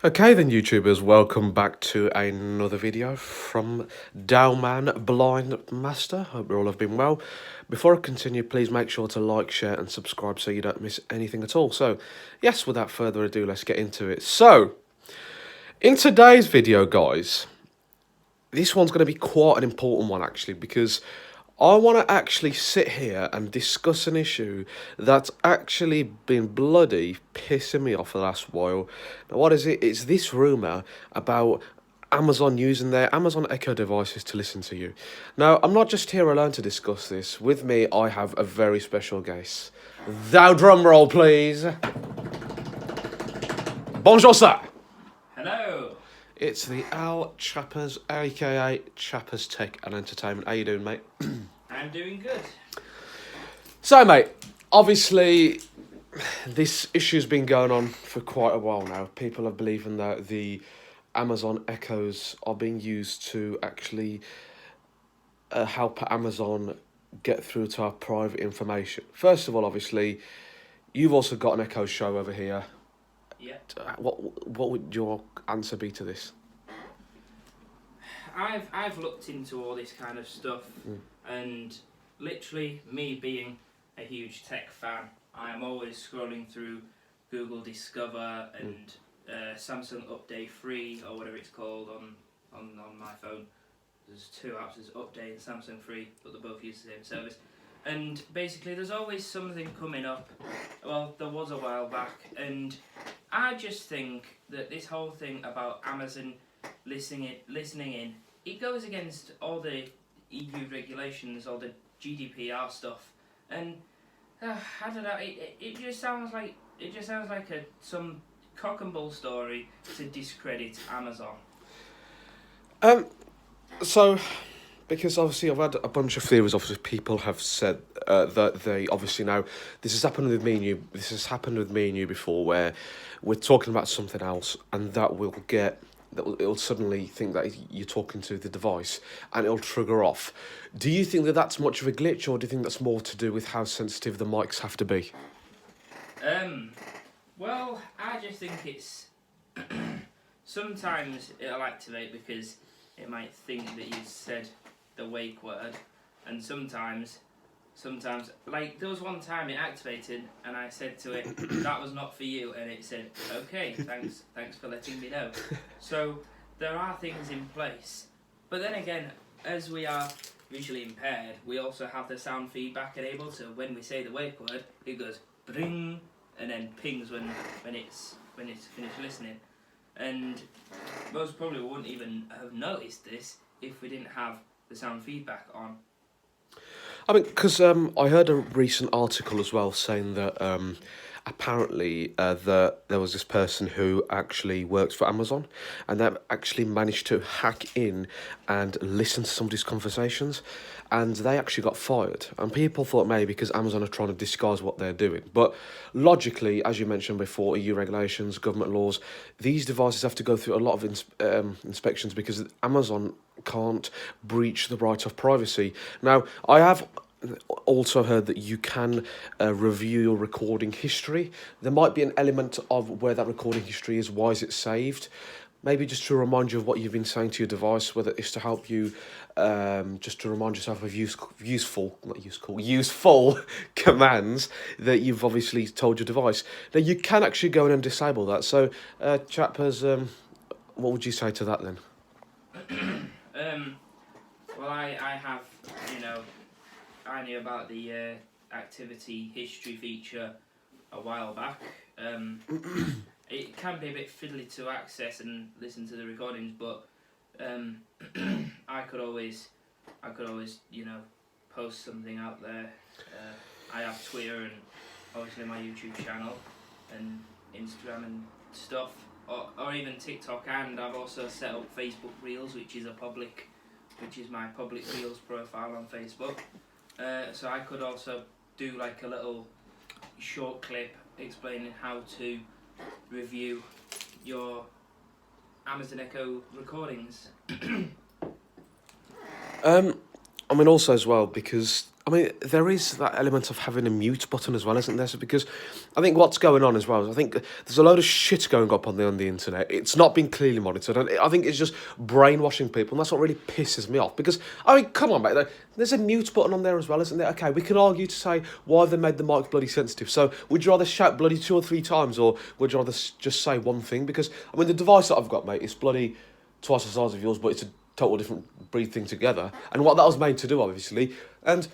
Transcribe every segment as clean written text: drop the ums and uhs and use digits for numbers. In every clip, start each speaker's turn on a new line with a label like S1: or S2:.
S1: Okay then YouTubers, welcome back to another video from Dowman Blind Master. Hope you all have been well. Before I continue, please make sure to like, share and subscribe so you don't miss anything at all. So, yes, without further ado, let's get into it. So, in today's video, guys, this one's going to be quite an important one actually, because I want to actually sit here and discuss an issue that's actually been bloody pissing me off the last while. Now, what is it? It's this rumour about Amazon using their Amazon Echo devices to listen to you. Now, I'm not just here alone to discuss this. With me, I have a very special guest. Thou drum roll, please. Bonjour, sir.
S2: Hello.
S1: It's the Al Chappers, aka Chappers Tech and Entertainment. How you doing, mate?
S2: I'm doing good.
S1: So, mate, obviously, this issue's been going on for quite a while now. People are believing that the Amazon Echoes are being used to actually help Amazon get through to our private information. First of all, obviously, you've also got an Echo show over here.
S2: Yeah.
S1: What would your answer be to this?
S2: I've looked into all this kind of stuff, and literally me being a huge tech fan, I am always scrolling through Google Discover and Samsung Update 3 or whatever it's called on my phone. There's two apps, there's Update and Samsung Free, but they both use the same service. And basically there's always something coming up. Well, there was a while back, and I just think that this whole thing about Amazon listening in, it goes against all the EU regulations, all the GDPR stuff, and I don't know. It just sounds like some cock and bull story to discredit Amazon.
S1: So, because obviously I've had a bunch of theories. Obviously, people have said that they obviously now this has happened with me and you. This has happened with me and you before, where we're talking about something else, and it'll suddenly think that you're talking to the device, and it'll trigger off. Do you think that that's much of a glitch, or do you think that's more to do with how sensitive the mics have to be?
S2: Well, I just think it's sometimes it'll activate because it might think that you said the wake word, and sometimes like there was one time it activated and I said to it that was not for you, and it said okay, thanks for letting me know. So there are things in place, but then again, as we are visually impaired, we also have the sound feedback enabled, so when we say the wake word it goes bring and then pings when it's finished listening. And most probably wouldn't even have noticed this if we didn't have the sound feedback on.
S1: I mean, because I heard a recent article as well saying that apparently there was this person who actually works for Amazon, and they actually managed to hack in and listen to some of these conversations, and they actually got fired. And people thought maybe because Amazon are trying to disguise what they're doing, but logically, as you mentioned before, EU regulations, government laws, these devices have to go through a lot of inspections because Amazon can't breach the right of privacy. Now, I have also heard that you can review your recording history. There might be an element of where that recording history is, why is it saved? Maybe just to remind you of what you've been saying to your device, whether it's to help you, just to remind yourself of useful commands that you've obviously told your device. Now, you can actually go in and disable that. So, Chappers, what would you say to that then?
S2: Well, I have, I knew about the activity history feature a while back. It can be a bit fiddly to access and listen to the recordings, but I could always, post something out there. I have Twitter and obviously my YouTube channel and Instagram and stuff, or even TikTok, and I've also set up Facebook Reels, which is my public Reels profile on Facebook. So I could also do like a little short clip explaining how to review your Amazon Echo recordings.
S1: I mean, also as well, because I mean, there is that element of having a mute button as well, isn't there? So because I think what's going on as well is I think there's a load of shit going up on the internet. It's not been clearly monitored, and I think it's just brainwashing people, and that's what really pisses me off. Because I mean, come on, mate, there's a mute button on there as well, isn't there? Okay, we can argue to say why they made the mic bloody sensitive. So would you rather shout bloody 2 or 3 times, or would you rather just say one thing? Because I mean, the device that I've got, mate, is bloody twice the size of yours, but it's a total different breed thing together. And what that was made to do, obviously, and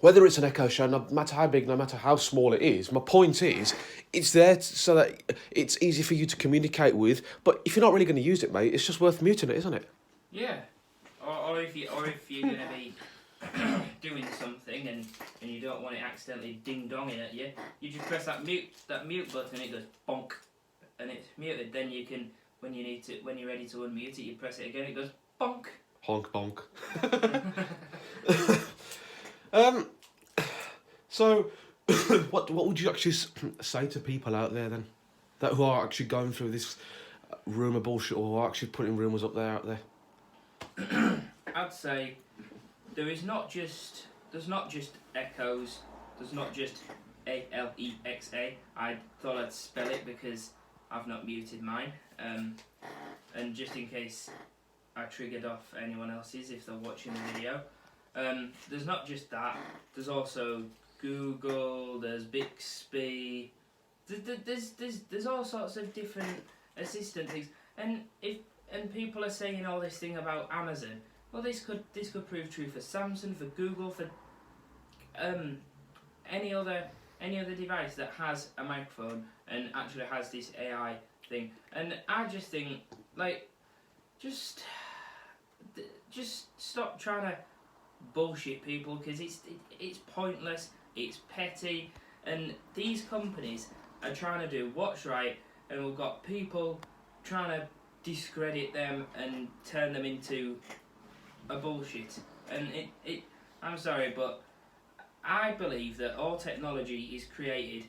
S1: whether it's an Echo Show, no matter how big, no matter how small it is, my point is, it's there so that it's easy for you to communicate with. But if you're not really going to use it, mate, it's just worth muting it, isn't it?
S2: Yeah. Or if you're going to be doing something and you don't want it accidentally ding-donging at you, you just press that mute button and it goes bonk, and it's muted. Then you can, when you're ready to unmute it, you press it again, it goes bonk.
S1: Honk bonk. So, what would you actually say to people out there then, that who are actually going through this rumour bullshit, or who are actually putting rumours out there?
S2: I'd say there's not just echoes. There's not just Alexa. I thought I'd spell it because I've not muted mine. And just in case I triggered off anyone else's if they're watching the video. There's not just that. There's also Google. There's Bixby. There's all sorts of different assistant things. And people are saying all this thing about Amazon. Well, this could prove true for Samsung, for Google, for any other device that has a microphone and actually has this AI thing. And I just think, like, just stop trying to bullshit people, because it's pointless, it's petty, and these companies are trying to do what's right, and we've got people trying to discredit them and turn them into a bullshit. And I'm sorry, but I believe that all technology is created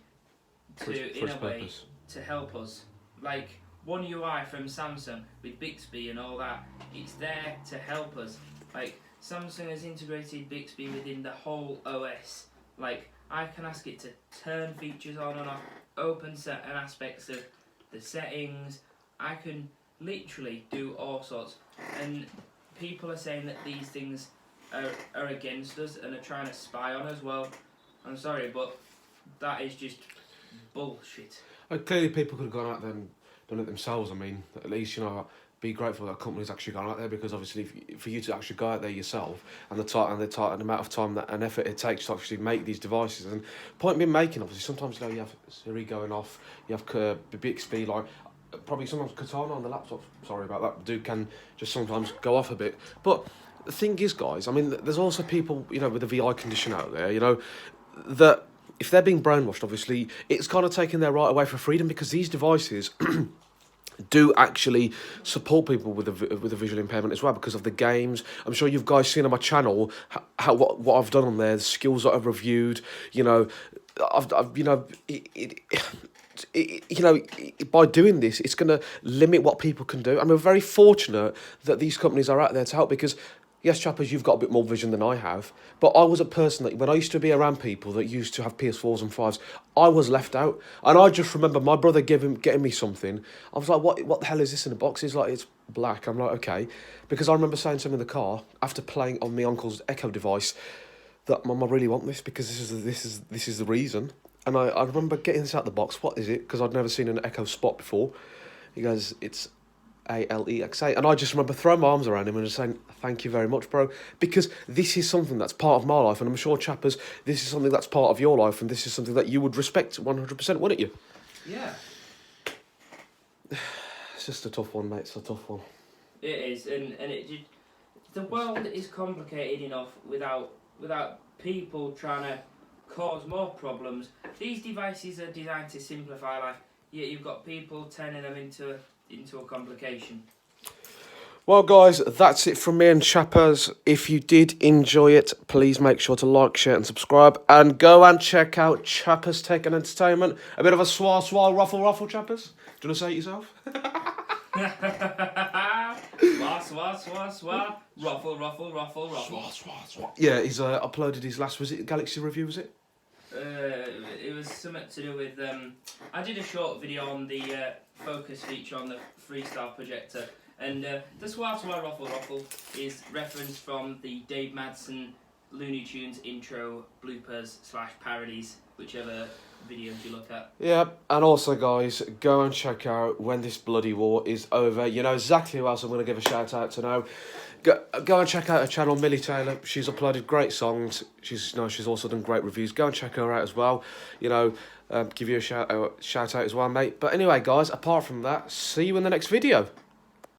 S2: to help us. Like One UI from Samsung with Bixby and all that, it's there to help us. Like Samsung has integrated Bixby within the whole OS. Like I can ask it to turn features on and off, open certain aspects of the settings. I can literally do all sorts. And people are saying that these things are against us and are trying to spy on us. Well, I'm sorry, but that is just bullshit.
S1: Clearly people could have gone out there and done it themselves. I mean, at least, you know, be grateful that company's actually gone out there, because obviously for you to actually go out there yourself and the amount of time and effort it takes to actually make these devices, and point being making, obviously sometimes, you know, you have Siri going off, you have Bixby, like probably sometimes Cortana on the laptop, sorry about that, can just sometimes go off a bit. But the thing is, guys, I mean, there's also people, you know, with a VI condition out there, you know, that if they're being brainwashed, obviously it's kind of taking their right away for freedom, because these devices do actually support people with a visual impairment as well, because of the games. I'm sure you've guys seen on my channel how what I've done on there, the skills that I've reviewed. You know, I've you know by doing this, it's going to limit what people can do. And we're very fortunate that these companies are out there to help, because yes, chappers, you've got a bit more vision than I have, but I was a person that when I used to be around people that used to have PS4s and 5s, I was left out. And I just remember my brother getting me something. I was like, what the hell is this in the box? He's like, it's black. I'm like, okay. Because I remember saying to him in the car, after playing on my uncle's Echo device, that, Mum, I really want this, because this is the reason. And I remember getting this out of the box. What is it? Because I'd never seen an Echo Spot before. He goes, it's Alexa. And I just remember throwing my arms around him and just saying, thank you very much, bro. Because this is something that's part of my life. And I'm sure, chappers, this is something that's part of your life. And this is something that you would respect 100%, wouldn't you?
S2: Yeah.
S1: It's just a tough one, mate. It's a tough one.
S2: It is. And the world is complicated enough without people trying to cause more problems. These devices are designed to simplify life, yet you've got people turning them into a complication.
S1: Well, guys, that's it from me and chappers. If you did enjoy it, please make sure to like, share and subscribe, and go and check out Chappers Tech and Entertainment. A bit of a swah, ruffle, chappers. Do you want to say it yourself?
S2: Swah. Ruffle, ruffle, ruffle, ruffle.
S1: Yeah, he's uploaded his last, was it Galaxy Review, was it?
S2: It was something to do with. I did a short video on the focus feature on the Freestyle projector, and the Swah Swah Ruffle Ruffle is referenced from the Dave Madsen Looney Tunes intro bloopers / parodies, whichever videos you look at.
S1: Yeah, and also, guys, go and check out When This Bloody War Is Over. You know exactly who else I'm going to give a shout out to now. Go and check out her channel, Millie Taylor. She's uploaded great songs. She's also done great reviews. Go and check her out as well. Give you a shout out as well, mate. But anyway, guys, apart from that, see you in the next video.